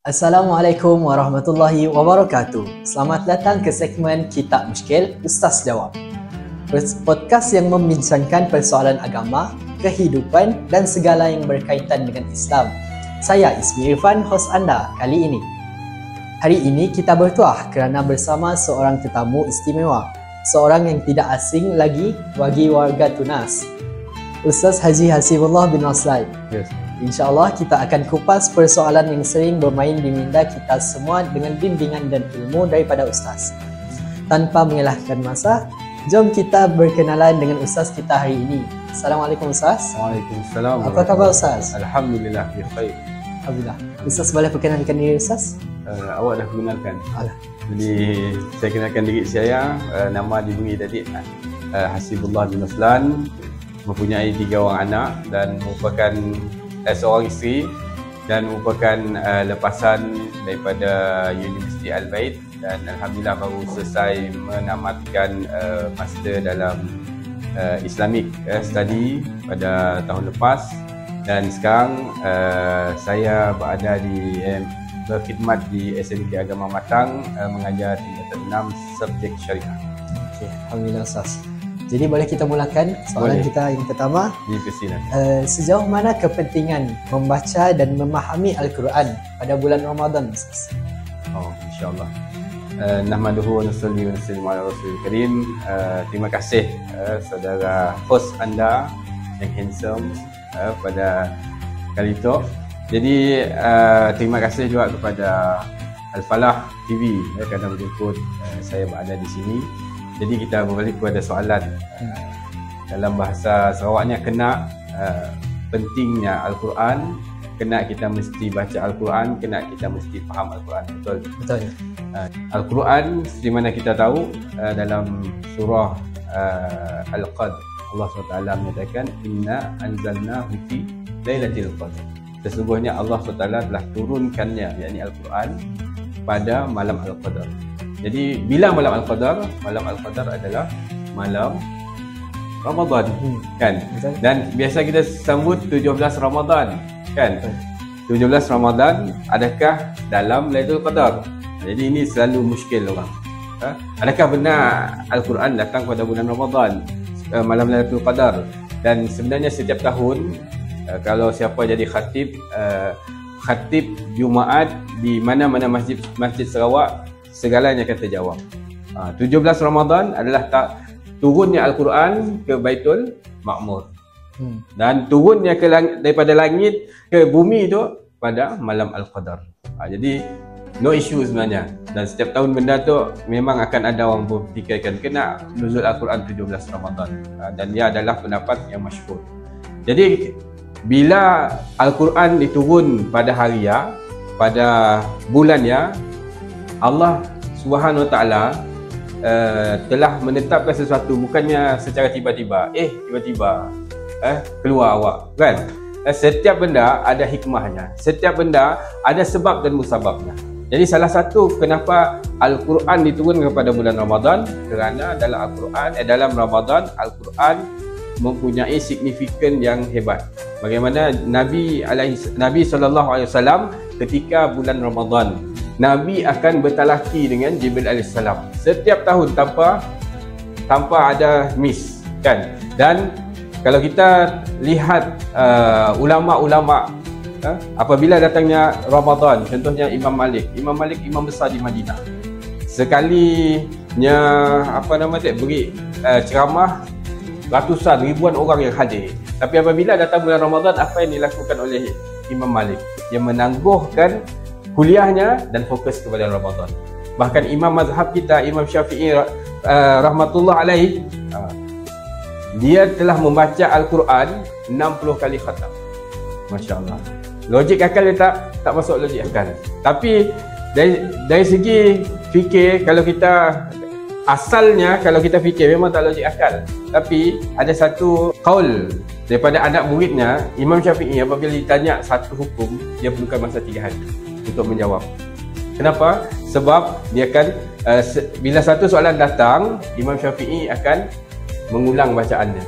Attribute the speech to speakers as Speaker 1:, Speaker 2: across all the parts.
Speaker 1: Assalamualaikum warahmatullahi wabarakatuh. Selamat datang ke segmen Kitab Mushkil Ustaz Jawab. Podcast yang membincangkan persoalan agama, kehidupan dan segala yang berkaitan dengan Islam. Saya Ismi Irfan, hos anda kali ini. Hari ini kita bertuah kerana bersama seorang tetamu istimewa, seorang yang tidak asing lagi bagi warga Tunas, Ustaz Haji Hasibullah bin Aslai.
Speaker 2: Yes.
Speaker 1: InsyaAllah kita akan kupas persoalan yang sering bermain di minda kita semua dengan bimbingan dan ilmu daripada Ustaz. Tanpa mengelakkan masa, jom kita berkenalan dengan Ustaz kita hari ini. Assalamualaikum Ustaz.
Speaker 2: Waalaikumsalam.
Speaker 1: Apa khabar Ustaz?
Speaker 2: Alhamdulillah, bikhair.
Speaker 1: Alhamdulillah. Ustaz boleh perkenalkan diri Ustaz?
Speaker 2: Awak dah kenalkan.
Speaker 1: Alah.
Speaker 2: Jadi saya kenalkan diri saya, nama diberi tadi Hasibullah bin Aslan, mempunyai 3 orang anak dan merupakan seorang isteri dan merupakan lepasan daripada Universiti Al-Bait dan Alhamdulillah baru selesai menamatkan master dalam Islamic Study pada tahun lepas dan sekarang saya berada berkhidmat di SMK Agama Matang mengajar tingkatan 6 subjek syariah.
Speaker 1: Okay, Alhamdulillah Ustaz. Jadi boleh kita mulakan soalan kita yang pertama. Sejauh mana kepentingan membaca dan memahami Al-Quran pada bulan Ramadan Ustaz?
Speaker 2: Oh, insya-Allah. Nahmaduhu wa nusalli wa nusallimu ala Rasulil Karim. Terima kasih saudara host anda yang handsome pada kali itu. Jadi terima kasih juga kepada Al-Falah TV kerana menjemput saya berada di sini. Jadi kita berbalik kepada soalan dalam bahasa Sarawaknya, kena pentingnya Al-Quran, kena kita mesti baca Al-Quran, kena kita mesti faham Al-Quran. Betul?
Speaker 1: Betul.
Speaker 2: Al-Quran seperti mana kita tahu dalam surah Al-Qadr, Allah SWT menyatakan inna anzalnahu fi lailatul qadr. Sesungguhnya Allah SWT telah turunkannya, yakni Al-Quran, pada malam Al-Qadr. Jadi bila malam Al-Qadar? Malam Al-Qadar adalah malam Ramadan, kan? Dan biasa kita sambut 17 Ramadan, kan? 17 Ramadan adakah dalam Lailatul Qadar? Jadi ini selalu muskil orang. Adakah benar Al-Quran datang pada bulan Ramadan, malam Lailatul Qadar? Dan sebenarnya setiap tahun kalau siapa jadi khatib Jumaat di mana-mana masjid Sarawak, segalanya akan terjawab. 17 Ramadan adalah turunnya Al-Quran ke Baitul Ma'mur. Dan turunnya daripada langit ke bumi itu pada malam Al-Qadar. Jadi no issue sebenarnya. Dan setiap tahun benda tu memang akan ada orang berfikirkan kena nuzul Al-Quran 17 Ramadan. Dan dia adalah pendapat yang masyhur. Jadi bila Al-Quran diturun pada harinya, pada bulannya, Allah Subhanahu Wa Taala telah menetapkan sesuatu, bukannya secara tiba-tiba. Tiba-tiba keluar awak, kan? Setiap benda ada hikmahnya. Setiap benda ada sebab dan musababnya. Jadi salah satu kenapa Al-Quran diturunkan kepada bulan Ramadan, kerana dalam Al-Quran dalam Ramadan Al-Quran mempunyai signifikan yang hebat. Bagaimana Nabi SAW ketika bulan Ramadan, Nabi akan bertalaki dengan Jibril AS setiap tahun tanpa ada miss, kan? Dan kalau kita lihat ulama-ulama apabila datangnya Ramadan, contohnya Imam Malik imam besar di Madinah, sekalinya beri ceramah, ratusan ribuan orang yang hadir. Tapi apabila datang bulan Ramadan, apa yang dilakukan oleh Imam Malik? Dia menangguhkan kuliahnya dan fokus kepada Ramadan. Bahkan imam mazhab kita, Imam Syafi'i rahmatullah alaih, dia telah membaca Al-Quran 60 kali khatam. Masya Allah. Logik akal dia tak masuk logik akal. Tapi dari segi fikir, kalau kita asalnya, kalau kita fikir memang tak logik akal. Tapi ada satu qaul daripada anak muridnya, Imam Syafi'i, apabila ditanya satu hukum, dia perlukan masa 3 hari untuk menjawab. Kenapa? Sebab dia akan bila satu soalan datang, Imam Syafi'i akan mengulang bacaannya.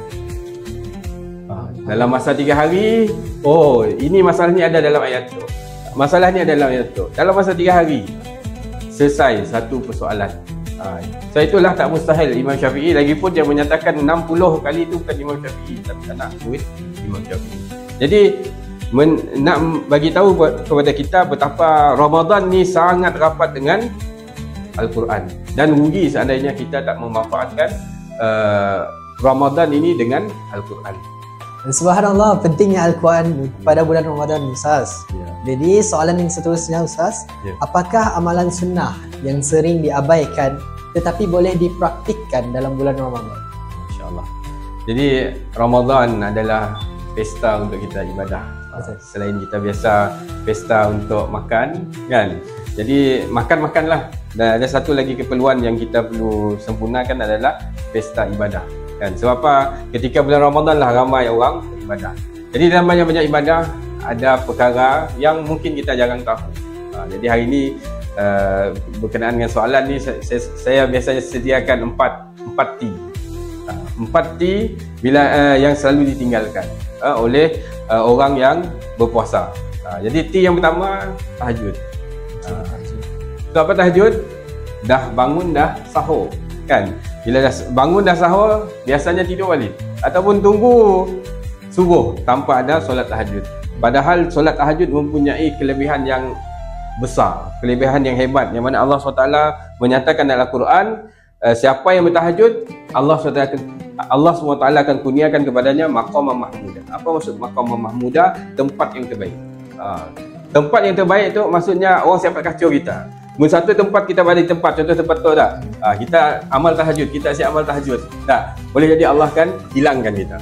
Speaker 2: Dalam masa 3 hari, ini masalah ni ada dalam ayat tu. masalah ni adalah dalam masa 3 hari selesai satu persoalan. So itulah tak mustahil Imam Syafi'i, lagipun dia menyatakan 60 kali itu bukan Imam Syafi'i tapi anak murid Imam Syafi'i. Jadi nak bagi tahu kepada kita betapa Ramadan ni sangat rapat dengan Al-Quran, dan rugi seandainya kita tak memanfaatkan Ramadan ini dengan Al-Quran.
Speaker 1: Subhanallah, pentingnya Al-Quran pada bulan Ramadan, Ustaz. Jadi soalan yang seterusnya, Ustaz, apakah amalan sunnah yang sering diabaikan tetapi boleh dipraktikkan dalam bulan Ramadan?
Speaker 2: InsyaAllah. Jadi Ramadan adalah pesta untuk kita ibadah. Selain kita biasa pesta untuk makan, kan? Jadi makan-makanlah. Dan ada satu lagi keperluan yang kita perlu sempurnakan adalah pesta ibadah, kan? Sebab apa? Ketika bulan Ramadan lah ramai orang beribadah. Jadi dalam banyak-banyak ibadah ada perkara yang mungkin kita jarang tahu. Jadi hari ini berkenaan dengan soalan ni, saya biasanya sediakan 4 T. 4 T bila yang selalu ditinggalkan oleh orang yang berpuasa. Jadi T yang pertama, tahajud. So apa tahajud? Dah bangun dah sahur, kan? Bila dah bangun dah sahur, biasanya tidur balik ataupun tunggu subuh tanpa ada solat tahajud. Padahal solat tahajud mempunyai kelebihan yang besar, kelebihan yang hebat, yang mana Allah SWT menyatakan dalam Al-Quran, siapa yang bertahajud, Allah SWT akan kurniakan kepadanya maqamah mahmudah. Apa maksud maqamah mahmudah? Tempat yang terbaik. Tempat yang terbaik tu maksudnya orang siap kacau kita. Satu tempat kita balik tempat, contoh tempat tu tak? Kita amal tahajud, kita siap amal tahajud. Tak, boleh jadi Allah kan hilangkan kita.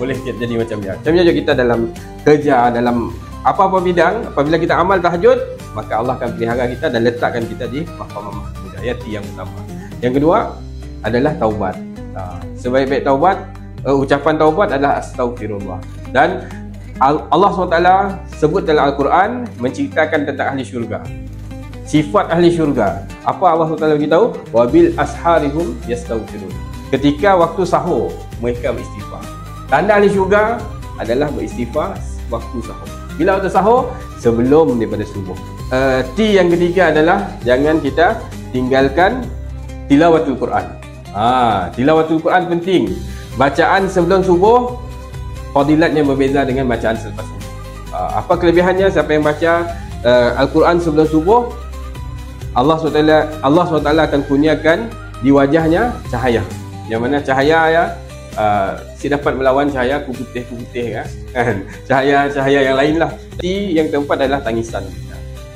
Speaker 2: Boleh jadi macam dia. Macam juga kita dalam kerja, dalam apa-apa bidang, apabila kita amal tahajud, maka Allah akan pelihara kita dan letakkan kita di maqamah mahmudah. Yang pertama. Yang kedua adalah taubat. Sebaik-baik taubat, ucapan taubat adalah astaghfirullah. Dan Allah SWT sebut dalam Al-Quran menceritakan tentang ahli syurga. Sifat ahli syurga. Apa Allah SWT beritahu? Wabil asharihum yastaghfirun. Ketika waktu sahur, mereka beristighfar. Tanda ahli syurga adalah beristighfar waktu sahur. Bila waktu sahur? Sebelum daripada subuh. T yang ketiga adalah jangan kita tinggalkan tilawatul Quran. Tilawatul Quran penting. Bacaan sebelum subuh fadilatnya berbeza dengan bacaan selepas subuh. Apa kelebihannya? Siapa yang baca Al-Quran sebelum subuh, Allah SWT akan kurniakan di wajahnya cahaya. Yang mana cahaya ya, si dapat melawan cahaya putih-putih kan. Cahaya yang lain lah. Yang keempat adalah tangisan.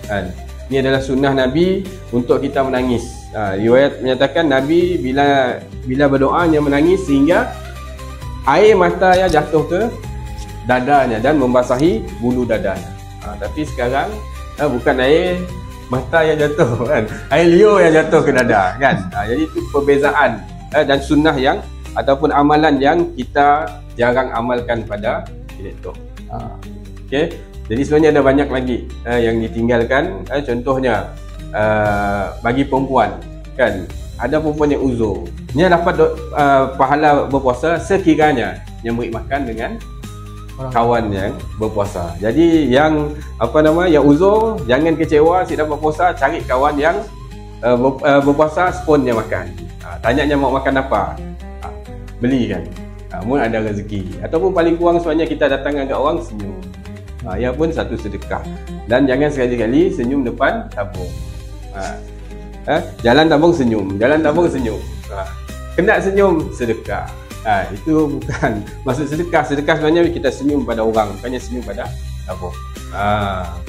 Speaker 2: Kan? Ini adalah sunnah Nabi untuk kita menangis. Riwayat menyatakan Nabi bila berdoanya menangis sehingga air mata yang jatuh ke dadanya dan membasahi bulu dadanya. Tapi sekarang bukan air mata yang jatuh kan, air liur yang jatuh ke dada kan. Jadi itu perbezaan dan sunnah yang ataupun amalan yang kita jarang amalkan pada itu. Okey. Jadi sebenarnya ada banyak lagi yang ditinggalkan. Contohnya bagi perempuan kan, ada perempuan yang uzur, dia dapat pahala berpuasa sekiranya yang beri makan dengan kawan yang berpuasa. Jadi yang yang uzur, jangan kecewa si dapat puasa, cari kawan yang berpuasa, spon dia makan. Tanya mau makan apa, belikan. Mungkin ada rezeki. Ataupun paling kurang sebenarnya kita datang agak orang senyum. Ia pun satu sedekah. Dan jangan sekali-kali senyum depan tabung. Jalan tabung senyum, kena senyum sedekah. Itu bukan maksud sedekah. Sedekah sebenarnya kita senyum pada orang, bukannya senyum pada tabung.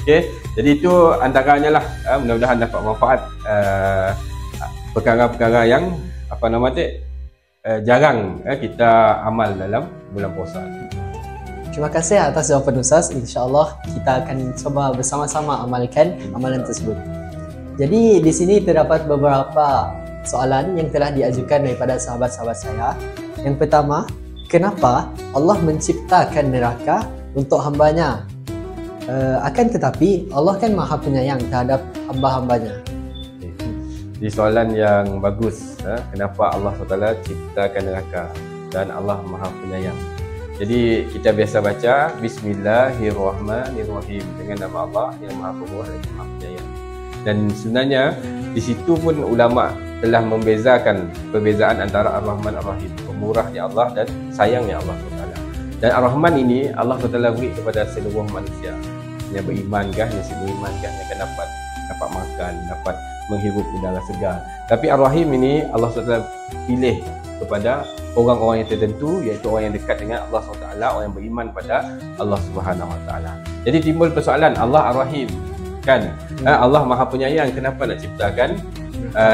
Speaker 2: Okey. Jadi itu antaranya lah. Mudah-mudahan dapat manfaat perkara-perkara yang jarang kita amal dalam bulan puasa.
Speaker 1: Terima kasih atas jawapan Ustaz. InsyaAllah kita akan cuba bersama-sama amalkan amalan tersebut. Jadi di sini terdapat beberapa soalan yang telah diajukan daripada sahabat-sahabat saya. Yang pertama, kenapa Allah menciptakan neraka untuk hambanya? Akan tetapi Allah kan maha penyayang terhadap hamba-hambanya.
Speaker 2: Di soalan yang bagus, kenapa Allah SWT ciptakan neraka dan Allah maha penyayang. Jadi kita biasa baca Bismillahirrahmanirrahim dengan nama Allah yang Maha Pemurah lagi Maha Penyayang. Dan sebenarnya di situ pun ulama telah membezakan perbezaan antara Ar-Rahman Ar-Rahim, pemurahnya Allah dan sayangnya Allah SWT. Dan Ar-Rahman ini Allah SWT beri kepada seluruh manusia yang beriman kah, yang beriman kah, yang akan dapat makan, dapat menghirup udara segar. Tapi Ar-Rahim ini Allah SWT pilih kepada orang-orang yang tertentu, iaitu orang yang dekat dengan Allah SWT, orang yang beriman pada Allah Subhanahu Wa Taala. Jadi timbul persoalan, Allah Ar-Rahim kan, Allah Maha Penyayang, kenapa nak ciptakan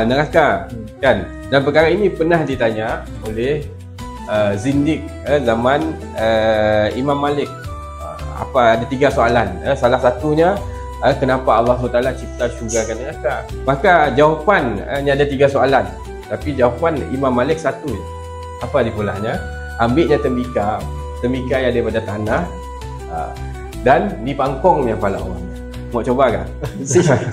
Speaker 2: neraka kan? Dan perkara ini pernah ditanya oleh zindik zaman Imam Malik. Ada 3 soalan. Salah satunya, kenapa Allah SWT cipta syurga dan neraka? Maka jawapannya ada 3 soalan, tapi jawapan Imam Malik satu. Apa dipulahnya? Ambilnya tembikar yang daripada tanah dan dipangkongnya kepala orang. Mau coba kan?
Speaker 1: Sifat.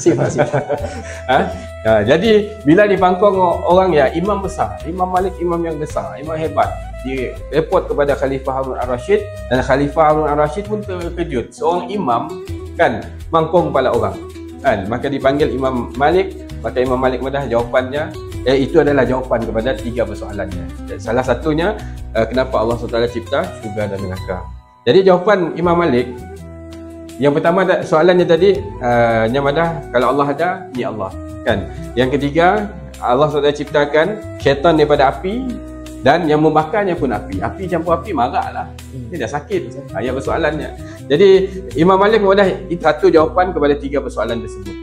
Speaker 2: Jadi bila dipangkong orang ya, imam besar, Imam Malik imam yang besar, imam hebat, dia report kepada Khalifah Harun Ar-Rasyid, dan Khalifah Harun Ar-Rasyid pun terkejut, seorang imam kan mangkong kepala orang kan. Maka dipanggil Imam Malik, maka Imam Malik mudah jawapannya, itu adalah jawapan kepada 3 persoalannya. Dan salah satunya, kenapa Allah SWT cipta syurga dan neraka. Jadi jawapan Imam Malik, yang pertama soalannya tadi, kalau Allah ada, ni Allah kan. Yang ketiga, Allah SWT ciptakan syaitan daripada api, dan yang membakarnya pun api. Api campur api, marahlah. Dia dah sakit. Yang persoalannya. Jadi Imam Malik mudah satu jawapan kepada 3 persoalan tersebut.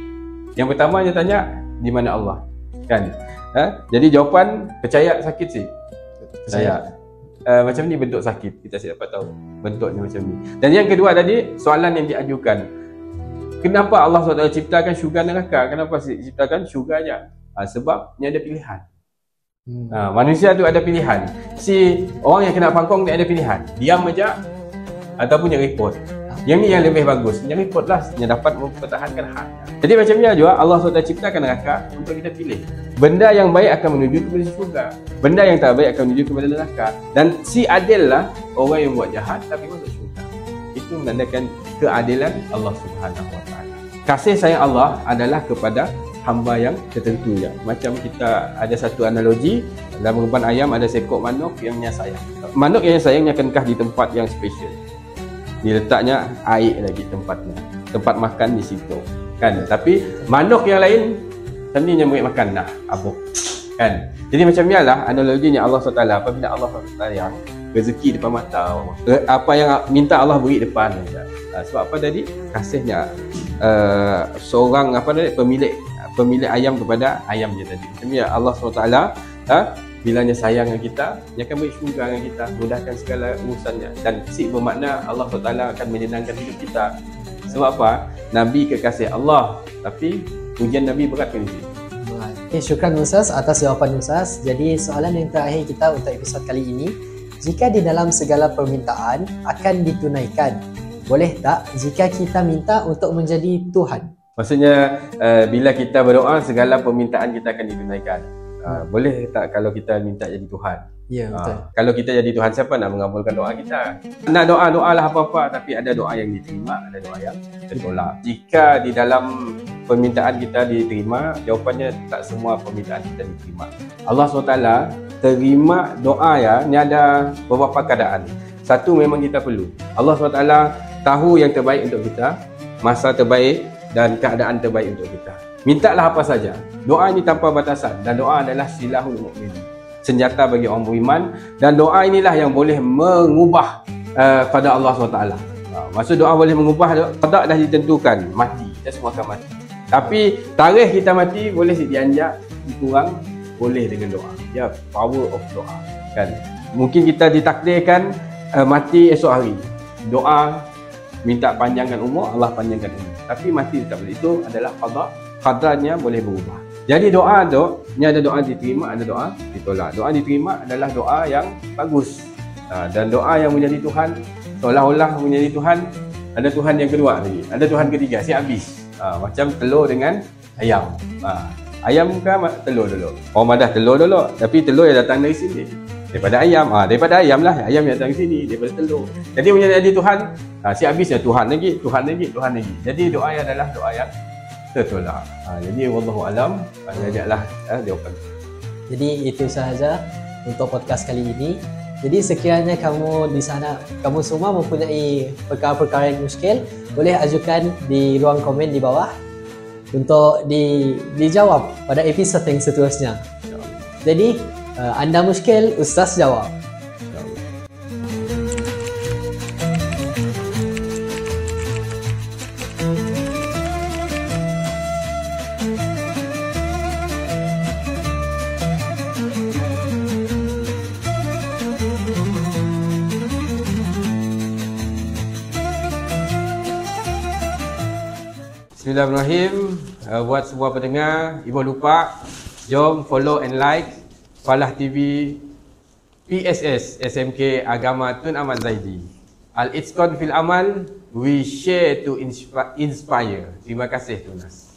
Speaker 2: Yang pertama dia tanya, di mana Allah kan. Jadi jawapan, percaya sakit sih. Percaya. Macam ni bentuk sakit, kita dapat tahu bentuknya macam ni. Dan yang kedua tadi, soalan yang diajukan, kenapa Allah SWT ciptakan syurga dan neraka? Kenapa ciptakan syurga je? Sebab ni ada pilihan. Manusia tu ada pilihan. Si orang yang kena pangkong ni ada pilihan, diam aja ataupun yang report. Yang ni yang lebih bagus, yang report lah, yang dapat mempertahankan hak. Jadi macam ni juga Allah SWT ciptakan neraka untuk kita pilih. Benda yang baik akan menuju kepada syurga, benda yang tak baik akan menuju kepada neraka. Dan si adil lah orang yang buat jahat tapi masuk syurga. Itu menandakan keadilan Allah Subhanahu Wa Taala. Kasih sayang Allah adalah kepada hamba yang tertentu je. Macam kita ada satu analogi, dalam rumpan ayam ada seekor manuk yang sayang. Manuk yang sayangnya akan kah di tempat yang special. Diletaknya air lagi tempatnya, tempat makan di situ kan. Tapi manuk yang lain tadinya mereka makan dah abuk kan. Jadi macam nilah analoginya Allah SWT. Apabila Allah SWT yang rezeki depan mata, apa yang minta Allah beri depan saja. Sebab apa tadi? Kasihnya seorang pemilik ayam kepada ayamnya tadi. Macam ni Allah SWT bilanya sayang dengan kita, dia akan beri syurga dengan kita, mudahkan segala urusannya. Dan si bermakna Allah SWT akan menyenangkan hidup kita. Sebab apa? Nabi kekasih Allah, tapi ujian Nabi berat kan ini.
Speaker 1: Okay, syukran Ustaz atas jawapan Ustaz. Jadi soalan yang terakhir kita untuk episod kali ini, jika di dalam segala permintaan akan ditunaikan, boleh tak jika kita minta untuk menjadi Tuhan?
Speaker 2: Maksudnya bila kita berdoa, segala permintaan kita akan ditunaikan. Boleh tak kalau kita minta jadi Tuhan?
Speaker 1: Ya, betul.
Speaker 2: Kalau kita jadi Tuhan, siapa nak mengabulkan doa kita? Nak doa lah apa-apa, tapi ada doa yang diterima, ada doa yang tertolak. Jika di dalam permintaan kita diterima, jawapannya tak semua permintaan kita diterima. Allah SWT terima doa ya, ni ada beberapa keadaan. Satu, memang kita perlu. Allah SWT tahu yang terbaik untuk kita, masa terbaik dan keadaan terbaik untuk kita. Mintalah apa saja. Doa ini tanpa batasan, dan doa adalah silahul mukmin, senjata bagi orang beriman. Dan doa inilah yang boleh mengubah pada Allah SWT. Maksud doa boleh mengubah, qada dah ditentukan, mati, kita semua akan mati. Tapi tarikh kita mati boleh dianjak, dikurang, boleh dengan doa. Ya, power of doa kan. Mungkin kita ditakdirkan mati esok hari, doa minta panjangkan umur, Allah panjangkan umur. Tapi mati tak boleh. Itu adalah qada, qadarnya boleh berubah. Jadi doa tu, ni ada doa diterima, ada doa ditolak. Doa diterima adalah doa yang bagus. Dan doa yang menjadi Tuhan, seolah-olah menjadi Tuhan, ada Tuhan yang kedua lagi, ada Tuhan ketiga, siap habis. Macam telur dengan ayam. Ayam kan telur dulu. Orang madah telur dulu, tapi telur yang datang dari sini. Daripada ayam. Daripada ayam lah. Ayam yang datang sini. Daripada telur. Jadi punya jadi Tuhan. Si habisnya Tuhan lagi. Jadi doa yang adalah doa yang tertolak. Jadi wallahu alam. Jajaklah jawapan.
Speaker 1: Jadi itu sahaja untuk podcast kali ini. Jadi sekiranya kamu di sana, kamu semua mempunyai perkara-perkara yang muskil, boleh ajukan di ruang komen di bawah untuk dijawab pada episod yang seterusnya. Jadi anda muskil, Ustaz jawab.
Speaker 2: Bismillahirrahmanirrahim. Buat semua pendengar, ibu lupa jom follow and like Falah TV PSS SMK Agama Tun Ahmad Zaidi. Al-Itqan fil amal, we share to inspire. Terima kasih Tunas.